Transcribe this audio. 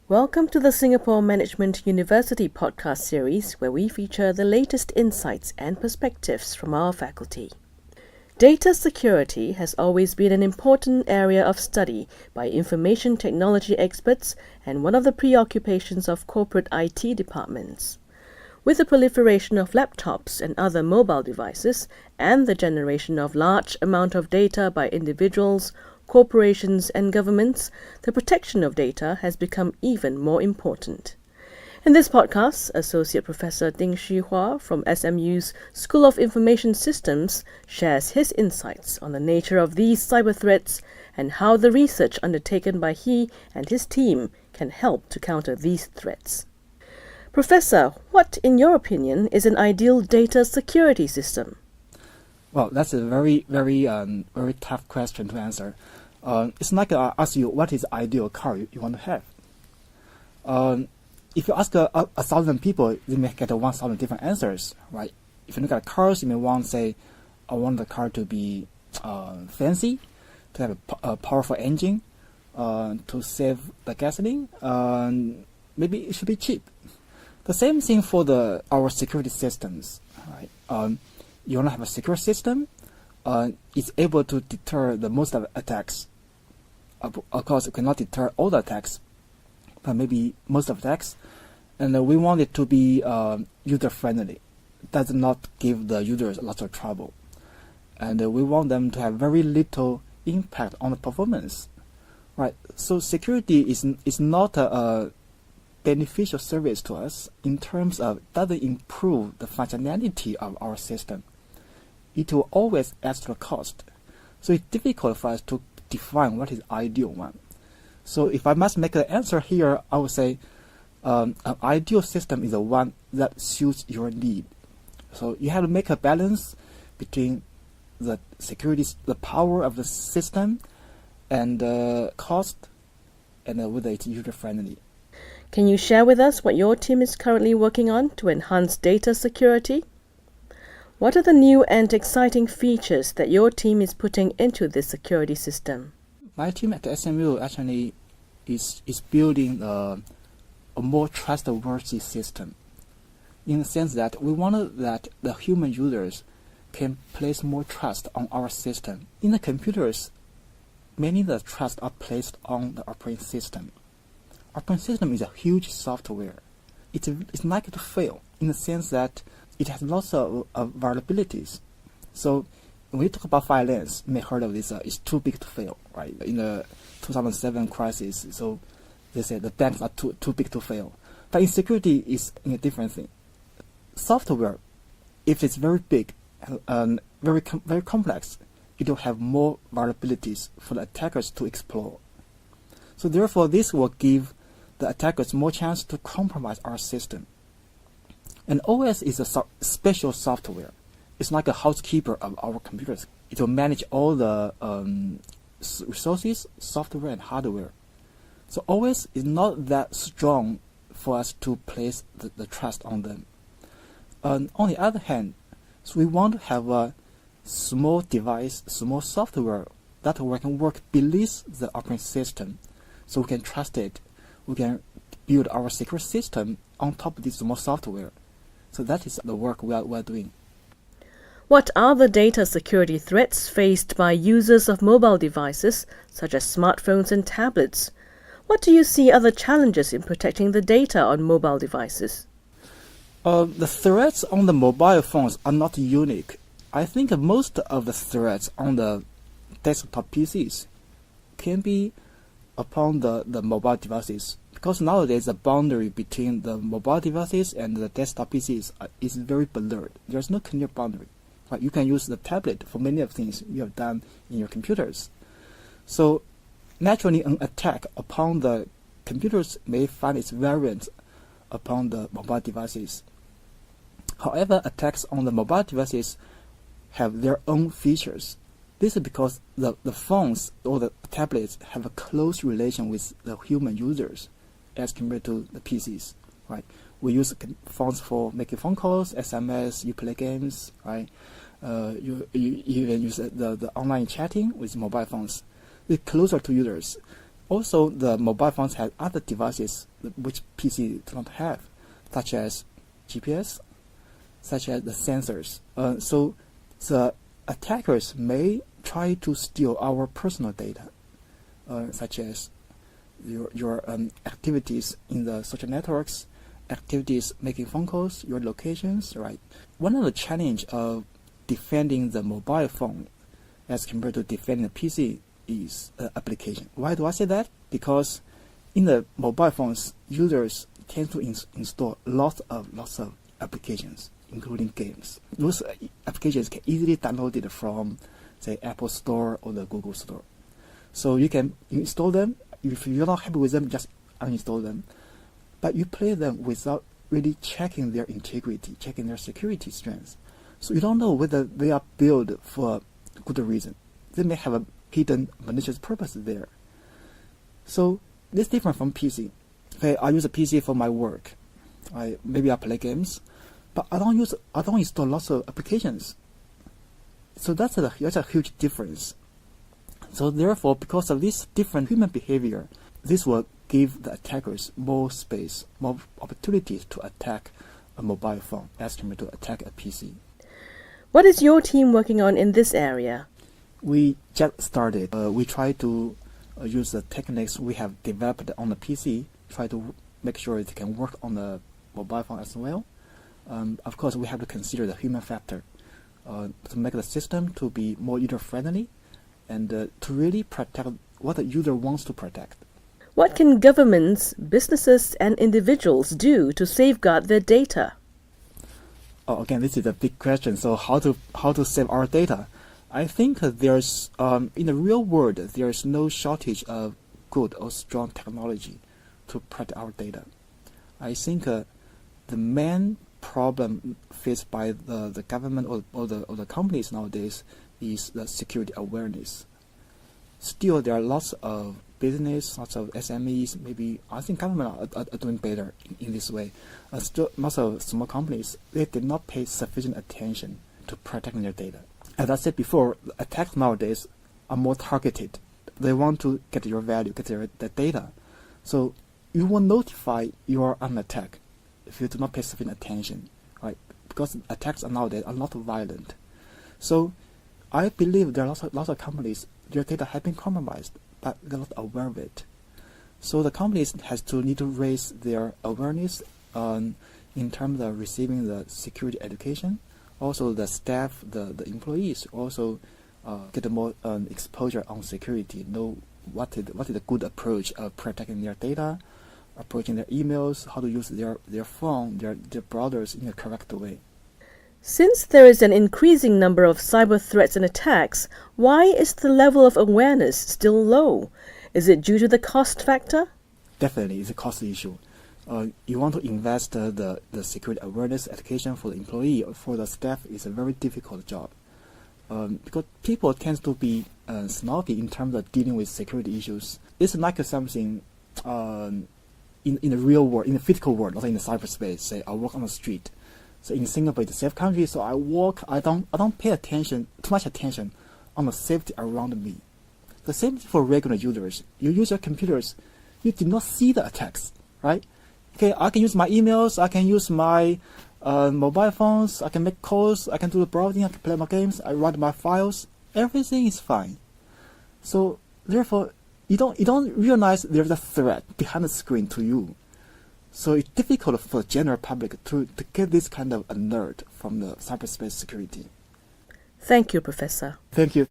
Welcome to the Singapore Management University podcast series, where we feature the latest insights and perspectives from our faculty. Data security has always been an important area of study by information technology experts and one of the preoccupations of corporate IT departments. With the proliferation of laptops and other mobile devices and the generation of large amount of data by individuals, corporations and governments, the protection of data has become even more important. In this podcast, Associate Professor Ding Xu Hua from SMU's School of Information Systems shares his insights on the nature of these cyber threats and how the research undertaken by he and his team can help to counter these threats. Professor, what, in your opinion, is an ideal data security system? Well, that's a very tough question to answer. It's like I ask you, what is the ideal car you want to have? If you ask 1,000 people, you may get 1,000 different answers, right? If you look at cars, you may want to say, I want the car to be fancy, to have a powerful engine, to save the gasoline. Maybe it should be cheap. The same thing for our security systems, right? You want to have a secure system. It's able to deter the most of the attacks. Of course, it cannot deter all the attacks, but maybe most of the attacks. And we want it to be user-friendly. Does not give the users a lot of trouble. And we want them to have very little impact on the performance. Right. So security is not a beneficial service to us in terms of doesn't improve the functionality of our system. It will always add to the cost. So it's difficult for us to define what is ideal one. So if I must make an answer here, I would say an ideal system is the one that suits your need. So you have to make a balance between the security, the power of the system, and the cost, and whether it's user-friendly. Can you share with us what your team is currently working on to enhance data security? What are the new and exciting features that your team is putting into this security system? My team at SMU actually is building a more trustworthy system, in the sense that we wanted that the human users can place more trust on our system. In the computers, many of the trust are placed on the operating system. Operating system is a huge software. It's likely to fail in the sense that it has lots of vulnerabilities. So when we talk about finance, you may heard of this, it's too big to fail, right? In the 2007 crisis, so they said the banks are too big to fail. But in security, it's a different thing. Software, if it's very big and very complex, it will have more vulnerabilities for the attackers to explore. So therefore, this will give the attackers more chance to compromise our system. And OS is a special software. It's like a housekeeper of our computers. It will manage all the resources, software and hardware. So OS is not that strong for us to place the trust on them. On the other hand, so we want to have a small device, small software that can work beneath the operating system, so we can trust it. We can build our secure system on top of this small software. So that is the work we are doing. What are the data security threats faced by users of mobile devices, such as smartphones and tablets? What do you see are the challenges in protecting the data on mobile devices? The threats on the mobile phones are not unique. I think most of the threats on the desktop PCs can be upon the mobile devices, because nowadays the boundary between the mobile devices and the desktop PCs is very blurred. There's no clear boundary. Right? You can use the tablet for many of things you have done in your computers. So naturally, an attack upon the computers may find its variant upon the mobile devices. However, attacks on the mobile devices have their own features. This is because the phones or the tablets have a close relation with the human users as compared to the PCs, right? We use phones for making phone calls, SMS, you play games, right? You even use the online chatting with mobile phones. It's closer to users. Also, the mobile phones have other devices which PC do not have, such as GPS, such as the sensors. So the attackers may try to steal our personal data, such as your activities in the social networks, activities making phone calls, your locations, right? One of the challenge of defending the mobile phone as compared to defending the PC is application. Why do I say that? Because in the mobile phones, users tend to install lots of applications, including games. Those applications can easily download it from, say, Apple Store or the Google Store. So you can install them. If you're not happy with them, just uninstall them. But you play them without really checking their integrity, checking their security strengths. So you don't know whether they are built for a good reason. They may have a hidden malicious purpose there. So this is different from PC. Okay, I use a PC for my work. Maybe I play games, but I don't install lots of applications. So that's a huge difference. So therefore, because of this different human behavior, this will give the attackers more space, more opportunities to attack a mobile phone as compared to attack a PC. What is your team working on in this area? We just started. We try to use the techniques we have developed on the PC, try to make sure it can work on the mobile phone as well. Of course, we have to consider the human factor to make the system to be more user-friendly and to really protect what the user wants to protect. What can governments, businesses, and individuals do to safeguard their data? Again, this is a big question. So how to save our data? I think there's in the real world there's no shortage of good or strong technology to protect our data. I think the main problem faced by the government or the companies nowadays is the security awareness. Still, there are lots of business, lots of SMEs. Maybe I think government are doing better in this way. Still, lots of small companies, they did not pay sufficient attention to protecting their data. As I said before, attacks nowadays are more targeted. They want to get your value, get the data. So you will notify you are under attack if you do not pay sufficient attention, right? Because attacks nowadays are not violent. So I believe there are lots of companies, their data have been compromised, but they're not aware of it. So the companies need to raise their awareness in terms of receiving the security education. Also, the staff, the employees also get more exposure on security. Know what is a good approach of protecting their data, approaching their emails, how to use their phone, their browsers in a correct way. Since there is an increasing number of cyber threats and attacks, why is the level of awareness still low? Is it due to the cost factor? Definitely, it's a cost issue. You want to invest the security awareness education for the employee or for the staff is a very difficult job. Because people tend to be snobby in terms of dealing with security issues. It's like something in the real world, in the physical world, not in the cyberspace. Say I walk on the street. So in Singapore, it's a safe country, so I walk. I don't pay too much attention on the safety around me. The same thing for regular users. You use your computers, you do not see the attacks, right? Okay, I can use my emails, I can use my mobile phones, I can make calls, I can do the browsing, I can play my games, I write my files. Everything is fine. So therefore, you don't realize there's a threat behind the screen to you. So it's difficult for the general public to get this kind of alert from the cyberspace security. Thank you, Professor. Thank you.